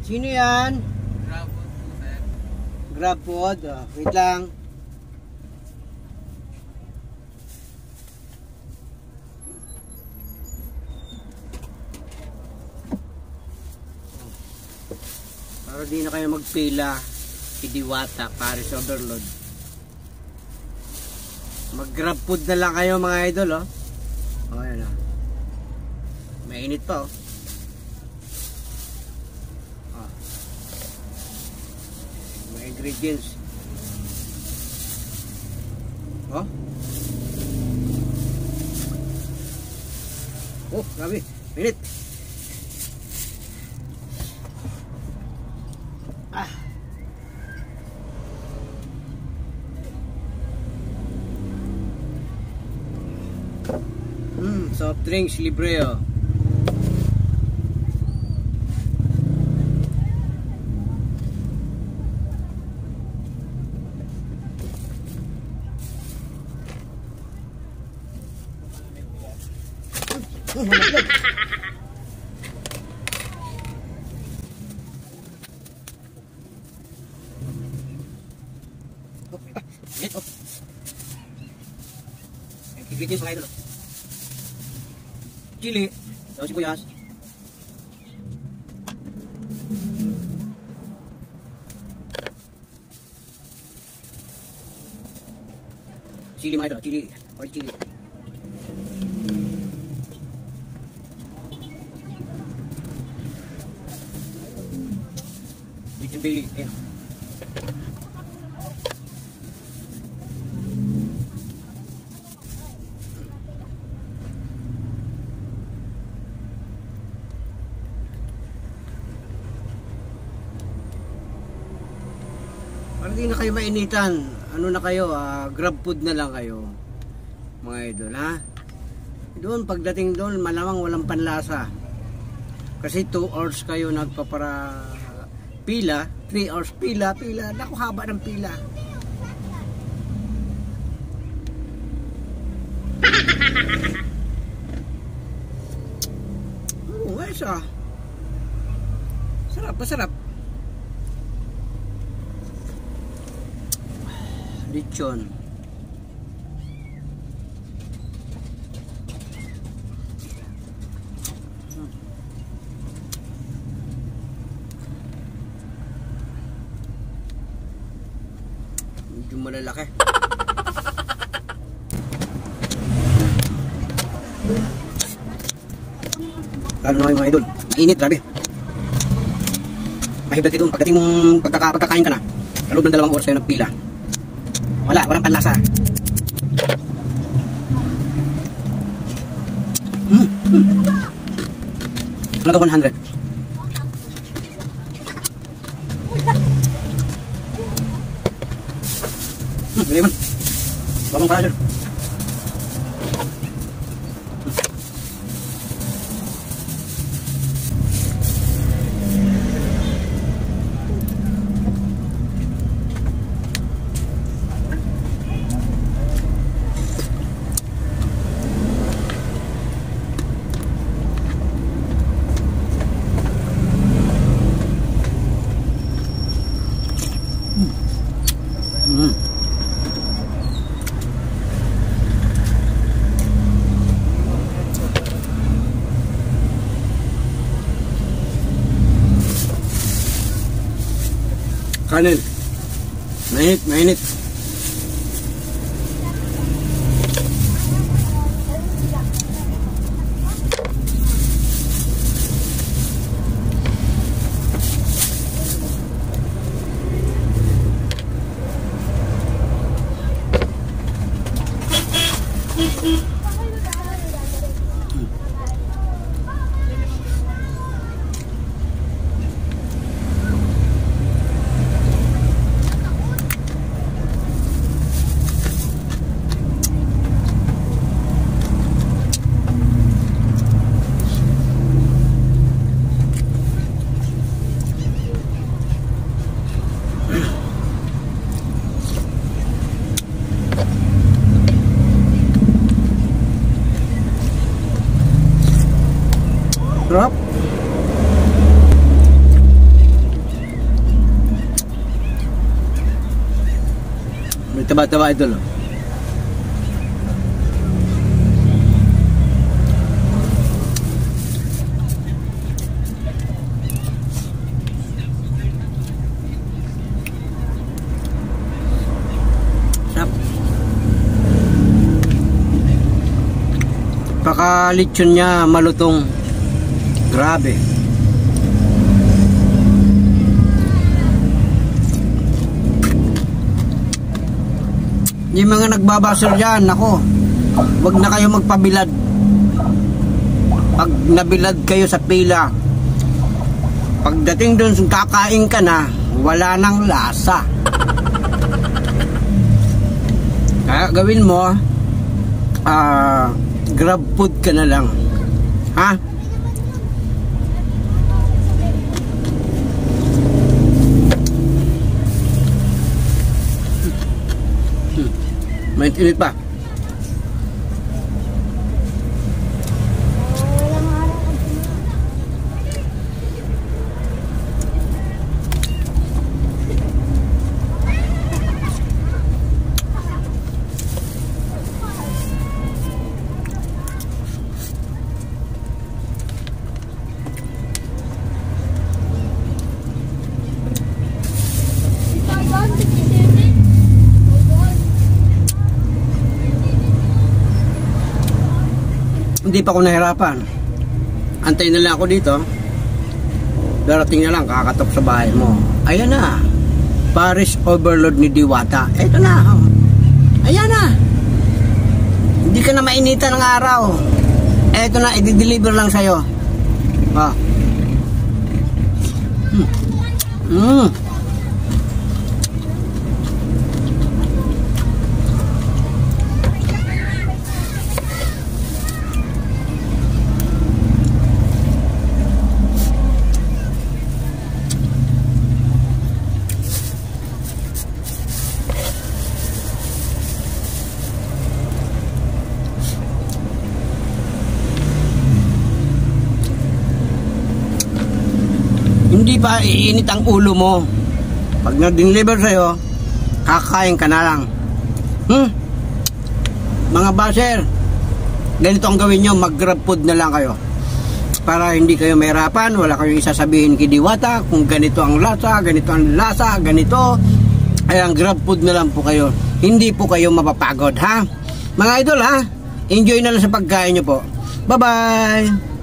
Sino yan? Grab food po, sir. Grab food. Wait lang. Para di na kayo magpila. Idiwata, Paris Overload. Mag grab food na lang kayo mga idol, oh. Oh, ayan, oh. Mainit pa, oh. Oh. Mga ingredients. Oh. Oh, grabe. Mainit. Ah. Soft drinks libre, oh. Ingredients mga idol. Chili, daw sibuyas. Chili mga idol, chili or chili. Chicken belly, ayan. Para di na kayo mainitan, ano na kayo, grab food na lang kayo mga idol, ha. Doon pagdating doon malamang walang panlasa kasi 2 hours kayo nagpapara pila, 3 hours pila, naku haba ng pila. Guys, sarap, masarap. Lechon. Medyo malalaki. Lalo na mga idol, mainit, grabe. Mahigpit ito, pagdating mong pagkakain ka na, lalo ng 2 oras kayo nagpila. Walang panlasa. Halaga 100. Bili man. Babang pala dyan. Kanin. Mainit. Drop. taba-taba idol. Sarap. Paka-lechon niya malutong. Grabe. Yung mga nagbabasol dyan, ako, wag na kayo magpabilad. Pag nabilad kayo sa pila, pagdating dun, kakain ka na, wala nang lasa. Kaya gawin mo, grab food ka na lang. Ha? Mainit pa. Hindi pa ako nahirapan. Antayin na lang ako dito. Darating na lang, kakatok sa bahay mo. Ayan na. Paris Overload ni Diwata. Eto na. Ayan na. Hindi ka na mainitan ng araw. Eto na, i-deliver lang sa'yo. Hindi pa iinit ang ulo mo. Pag na-deliver sa'yo, kakain ka na lang. Mga baser, ganito ang gawin nyo, mag-grab food na lang kayo. Para hindi kayo mahirapan, wala kayong isasabihin kay Diwata kung ganito ang lasa, ganito. Ay ang grab food na lang po kayo. Hindi po kayo mapapagod, ha? Mga idol, ha? Enjoy na lang sa pagkain nyo po. Bye-bye!